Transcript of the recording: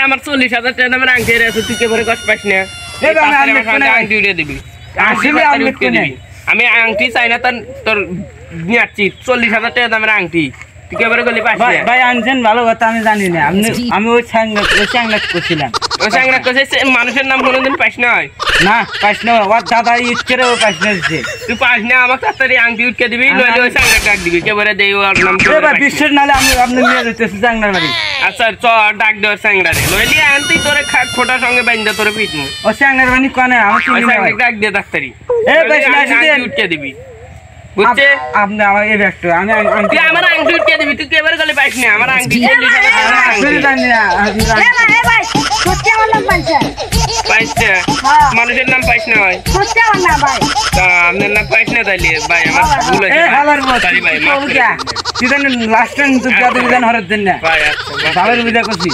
আমার 40,000 টাকা দামের আংটি আছে, তুই কেবরে কষ্ট পাইস না। আংটি উঠে দিবি, আমি আংটি চাই না তোর নিচ্ছি 40,000 টাকা দামের আংটি, তুই কেবরে গলি পাইস না। ভাই আনছেন ভালো কথা, আমি জানি না। আমি ওই স্যাংরাত করছিলাম। ওই স্যাংরাত করছে, মানুষের নাম কোনোদিন পাইস না? না পাইস না, ওর দাদা ইট করে ও পাইস না। তুই পাইস না, আমার তাড়াতাড়ি আংটি উঠকে দিবি, নইলে ওই স্যাংরাত ডাক দিবি, কেবরে দেই ওর নাম। বিশ্বাস নাহলে আমি আপনি নিয়ে যেতেছি স্যাংরার বাড়ি। আচ্ছা চ ডাক দে ওর স্যাংরারে, নইলে আনতি তোরে খোটার সঙ্গে বাইন্দা তোরে পিটমু। ও স্যাংরার বাড়ি কোনে? আমার স্যাংরাত ডাক দে তাড়াতাড়ি, আংটি উঠকে দিবি, বুঝছে? আপনি আমার এই ব্যাগটা আমি তুই আমার আংটি উঠকে দিবি, তুই কেবরে গলি পাইস না আমার আংটি। মানুষের নাম পাইস না ভাই, আপনার নাম পাইস না তাইলে ভাই আমার ভুল হয়েছে ভাই। লাস্ট টাইম তো জাদু বিধান হরার জন্য ভাই। আচ্ছা ভাবের বিধা করছি।